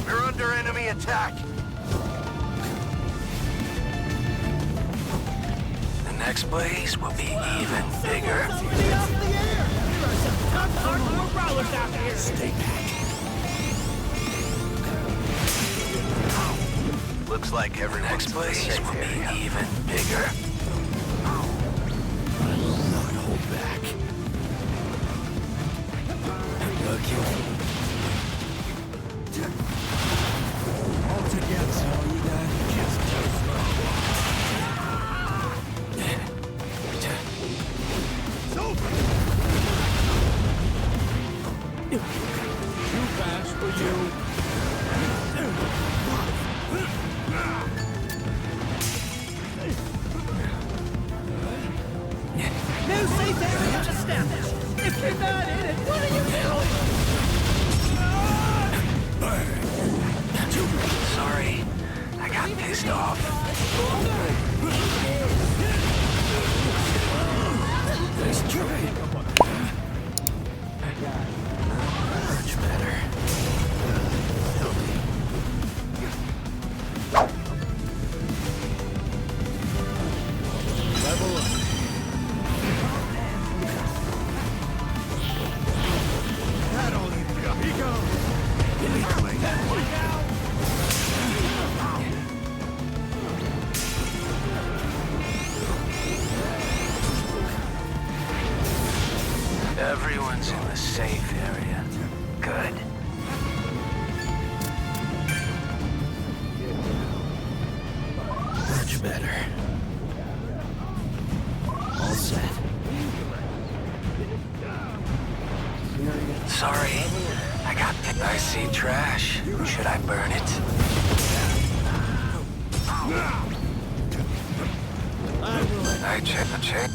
We're under enemy attack. The next blaze will be even bigger. Stay back. Looks like The next blaze will be even bigger. I will not hold back. Okay. All together. So you got just too fast for you. No safe area established. If you're not in it, what are you doing? Sorry, I got pissed off. Let's try it. Much better. Level up. That all you got. Here you go. Everyone's in the safe area. Good. Much better. All set. Sorry, I see trash. Should I burn it?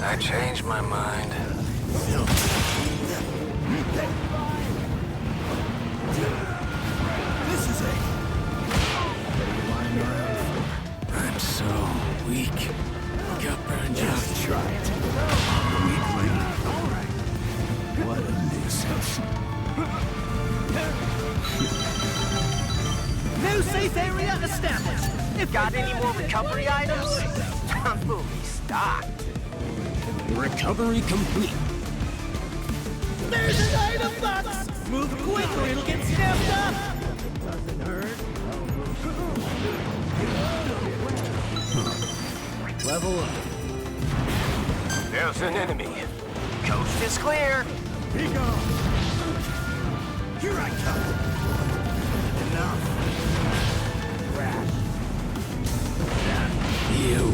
I changed my mind. This is it. I'm so weak. Gut burn, just try it. Weakling. What a nuisance. No safe area established. If Got any more recovery items? I'm fully stocked. Recovery complete. there's an item box, move quick or it'll get snapped up. Doesn't hurt. Level up. There's an enemy. Coast is clear. He goes. Here I come. Enough. Crash. You.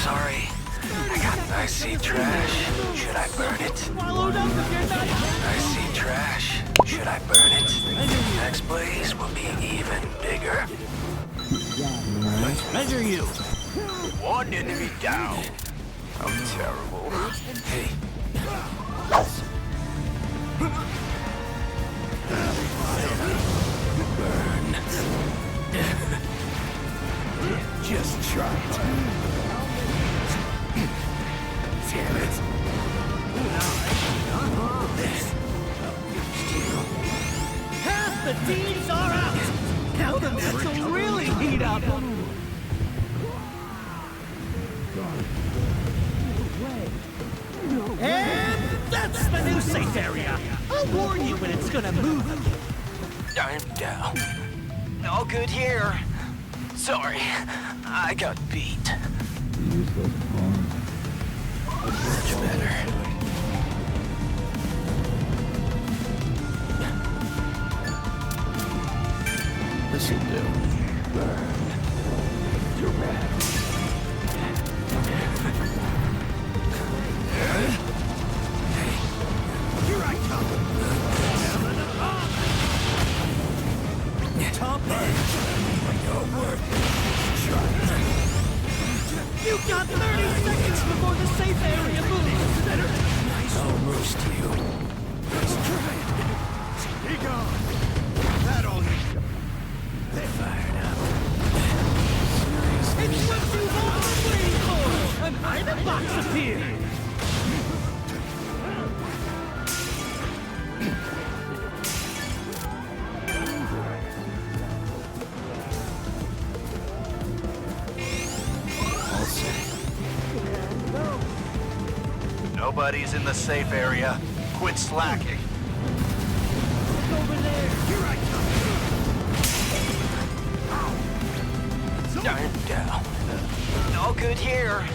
Sorry. I see trash. Should I burn it? Swallowed up if you're not. I see trash. Should I burn it? Next blaze will be even bigger. Let's measure you. One enemy down. I'm terrible. Hey. Burn. Just try it. Damn it. Half the teams are out. Now the match will really heat up. And that's the new safe area. I'll warn you when it's gonna move again. I'm down. All good here. Sorry, I got beat. Much better. This'll do. Burn. Direct. Here I come. Top your work. You've got 30 seconds before the safe area moves. I'll roast you. Let's try it. Everybody's in the safe area. Quit slacking. Over there. Here I come. Down. All good here.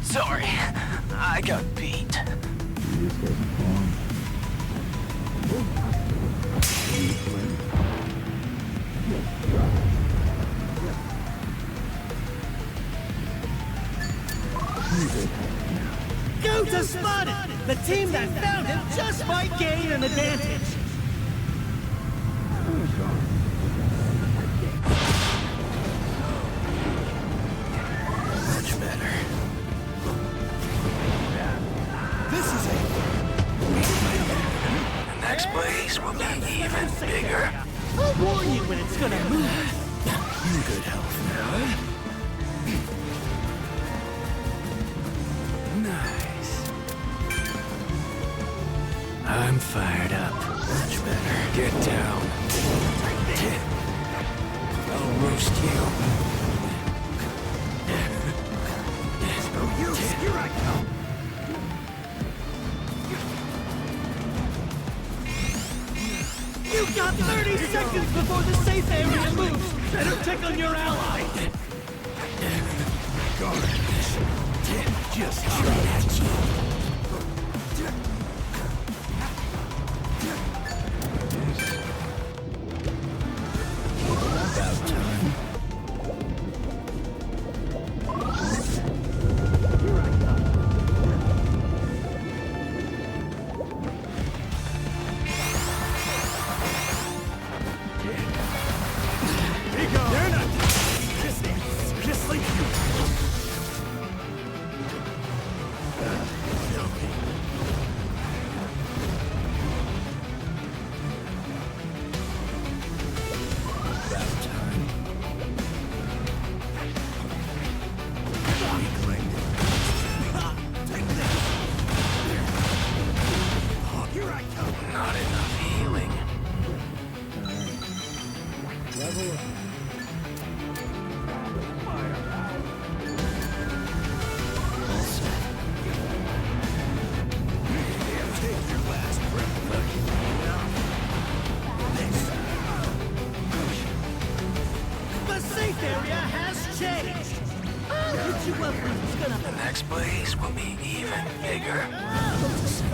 Sorry, I got beat. Go to spot it! The team that found him just might gain an advantage. Much better. This is it. The next blaze will be even bigger. I'll warn you when it's gonna move. You good health now. Nice. I'm fired up. Much better. Get down. I'll roast you. No use. Here I come. You've got 30 seconds before the safe area moves. Better check on your ally. Garbage. Just try at you. About time. They're not just like you. About time. Here I come. Not enough healing. Level up. All set. Take your last breath. The safe area has changed. I'll hit you up when it's gonna The next blaze will be even bigger.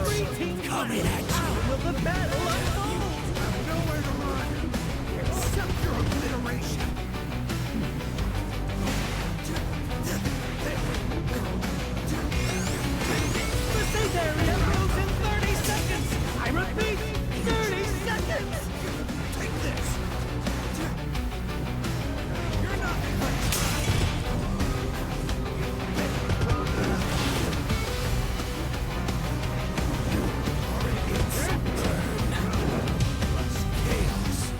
Three teams coming at you. Will the battle unfold? Nowhere to run. Accept your obliteration. The safe area moves in 30 seconds. I repeat, 30 seconds. Take this. You're not chaos.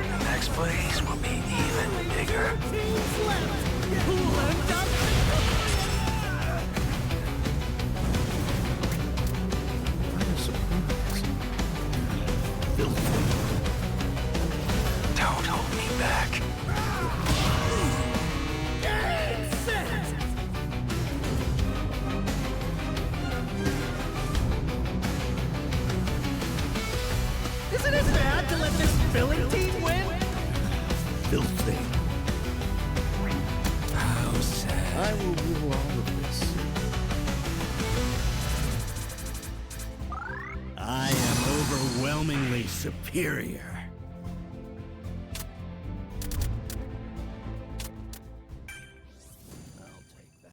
The next blaze will be even bigger. Teams left. Cool and done. Don't hold me back. Isn't it bad to let this villain team win? Filthy. How sad. I will rule all of this. I am overwhelmingly superior.